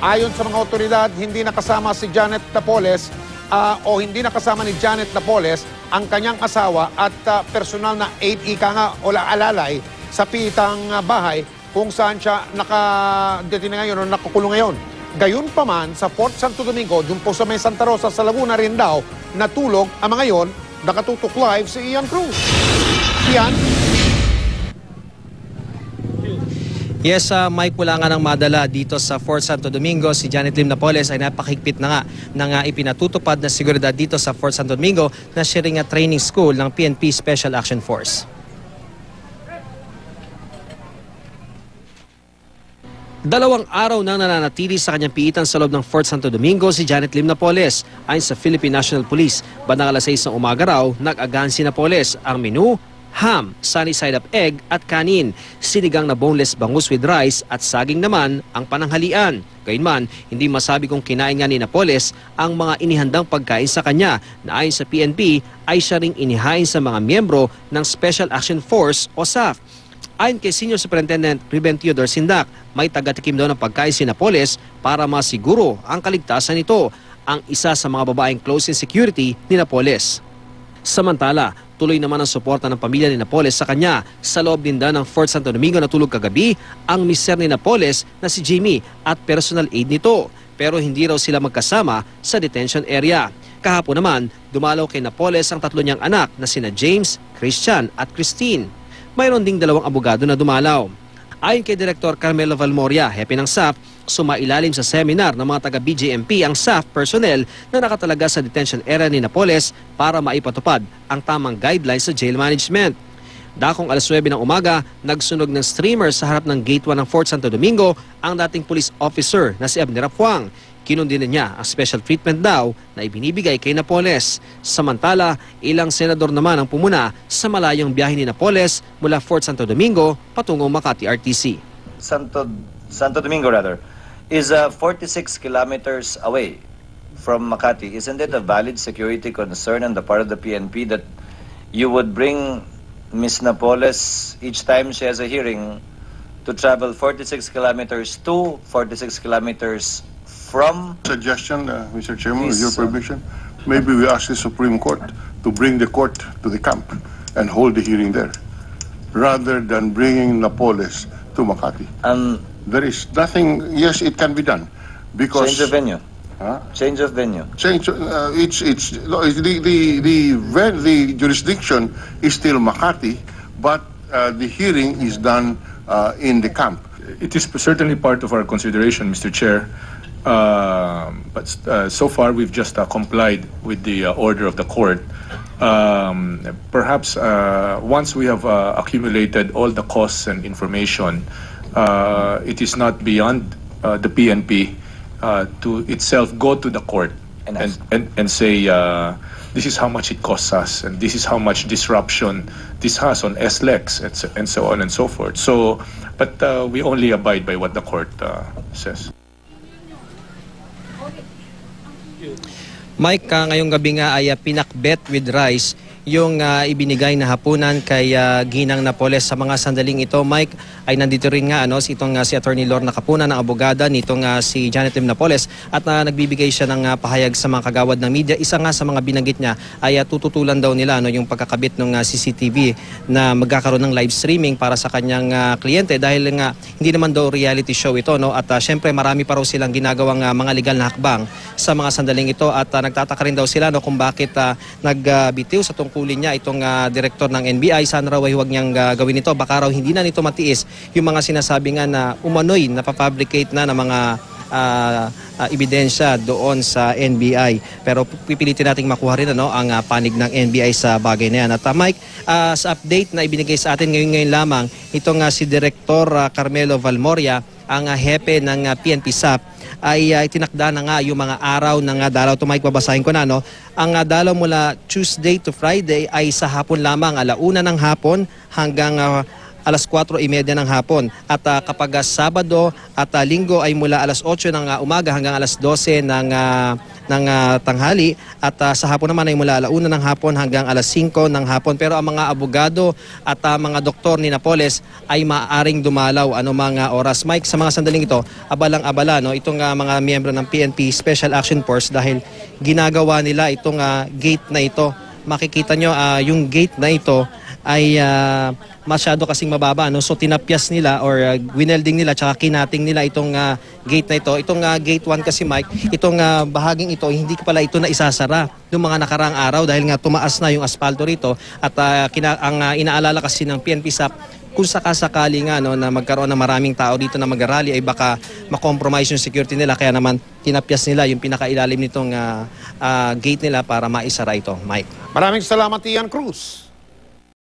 Ayon sa mga otoridad, hindi nakasama si Janet Napoles o hindi nakasama ni Janet Napoles ang kanyang asawa at personal na aid ika nga o alalay sa pitang bahay kung saan siya nakadetine ngayon o nakukulong ngayon. Gayunpaman, sa Fort Santo Domingo, dun po sa may Santa Rosa sa Laguna rin daw, natulog ang mga yon, nakatutok live si Ian Cruz. Ian? Yes, Mike, mula nga ng madala dito sa Fort Santo Domingo, si Janet Lim Napoles ay napakahigpit na nga ng ipinatutupad na seguridad dito sa Fort Santo Domingo na siya ring training school ng PNP Special Action Force. Dalawang araw nang nananatili sa kanyang piitan sa loob ng Fort Santo Domingo si Janet Lim Napoles. Ayon sa Philippine National Police, bandang alas 6 ng umaga raw, nag-agan si Napoles. Ang menu, ham, sunny side up egg at kanin. Sinigang na boneless bangus with rice at saging naman ang pananghalian. Gayunman, hindi masabi kung kinain nga ni Napoles ang mga inihandang pagkain sa kanya na ayon sa PNP ay siya ring inihain sa mga miyembro ng Special Action Force o SAF. Ayon kay Senior Superintendent Ruben Teodor Sindak, may taga-tikim daw ng pagkain si Napoles para masiguro ang kaligtasan nito, ang isa sa mga babaeng close in security ni Napoles. Samantala, tuloy naman ang suporta ng pamilya ni Napoles sa kanya. Sa loob din daw ng Fort Santo Domingo natulog kagabi ang mister ni Napoles na si Jimmy at personal aid nito. Pero hindi raw sila magkasama sa detention area. Kahapon naman, dumalaw kay Napoles ang tatlo niyang anak na sina James, Christian at Christine. Mayroon ding dalawang abogado na dumalaw. Ayon kay Director Carmelo Valmoria, hepe ng SAF, sumailalim sa seminar ng mga taga-BJMP ang SAF personnel na nakatalaga sa detention area ni Napoles para maipatupad ang tamang guidelines sa jail management. Dakong alas 9 ng umaga, nagsunog ng streamer sa harap ng Gate 1 ng Fort Santo Domingo ang dating police officer na si Abner Apuang. Kinundina niya ang special treatment daw na ibinibigay kay Napoles. Samantala, ilang senador naman ang pumuna sa malayong biyahe ni Napoles mula Fort Santo Domingo patungong Makati RTC. Santo Domingo is 46 kilometers away from Makati. Isn't it a valid security concern on the part of the PNP that you would bring Ms. Napoles each time she has a hearing to travel 46 kilometers to 46 kilometers from? Suggestion, Mr. Chairman, with your permission, maybe we ask the Supreme Court to bring the court to the camp and hold the hearing there, rather than bringing Napoles to Makati. There is nothing. Yes, it can be done because change of venue. Huh? Change of venue. Change. The jurisdiction is still Makati, but the hearing is done in the camp. It is certainly part of our consideration, Mr. Chair. But so far we've just complied with the order of the court. Perhaps once we have accumulated all the costs and information, it is not beyond the PNP to itself go to the court and say this is how much it costs us and this is how much disruption this has on SLEX and so on and so forth. So, but we only abide by what the court says. Mike, ngayong gabi nga ay pinakbet with rice yung ibinigay na hapunan kay Ginang Napoles. Sa mga sandaling ito, Mike, ay nandito rin nga si Attorney Lorna Capuna ng abogada nitong si Janet Lim Napoles at nagbibigay siya ng pahayag sa mga kagawad ng media. Isa nga sa mga binanggit niya ay tututulan daw nila yung pagkakabit ng CCTV na magkakaroon ng live streaming para sa kanyang kliyente dahil nga hindi naman daw reality show ito at syempre marami pa raw silang ginagawang mga legal na hakbang sa mga sandaling ito at nagtataka rin daw sila kung bakit nagbitiw sa tungkulin niya itong direktor ng NBI. Sana raw ay huwag niyang gawin ito, baka raw hindi na nito matiis yung mga sinasabi nga na umano'y napafabricate na ng mga ebidensya doon sa NBI. Pero pipilitin nating makuha rin ang panig ng NBI sa bagay na yan. At Mike, sa update na ibinigay sa atin ngayon lamang, itong si Director Carmelo Valmoria, ang hepe ng PNP SAF, ay itinakda na nga yung mga araw ng dalaw. Ito, Mike, babasahin ko na. Ang dalaw mula Tuesday to Friday ay sa hapon lamang, 1:00 ng hapon hanggang alas 4:30 ng hapon. At kapag Sabado at Linggo ay mula alas 8 ng umaga hanggang alas 12 ng tanghali, at sa hapon naman ay mula 1 ng hapon hanggang alas 5 ng hapon. Pero ang mga abogado at mga doktor ni Napoles ay maaaring dumalaw mga oras. Mike, sa mga sandaling ito, abalang-abala itong mga miyembro ng PNP Special Action Force dahil ginagawa nila itong gate na ito. Makikita nyo yung gate na ito ay masyado kasing mababa, so tinapyas nila or winelding nila tsaka kinating nila itong gate na ito. Itong gate 1 kasi, Mike, itong bahaging ito, hindi pala ito na isasara noong mga nakaraang araw dahil nga tumaas na yung asfalto rito. At ang inaalala kasi ng PNP SAP, kung sakasakali nga na magkaroon ng maraming tao dito na mag-rally ay baka makompromise yung security nila, kaya naman tinapyas nila yung pinakailalim nitong gate nila para maisara ito, Mike. Maraming salamat, Ian Cruz.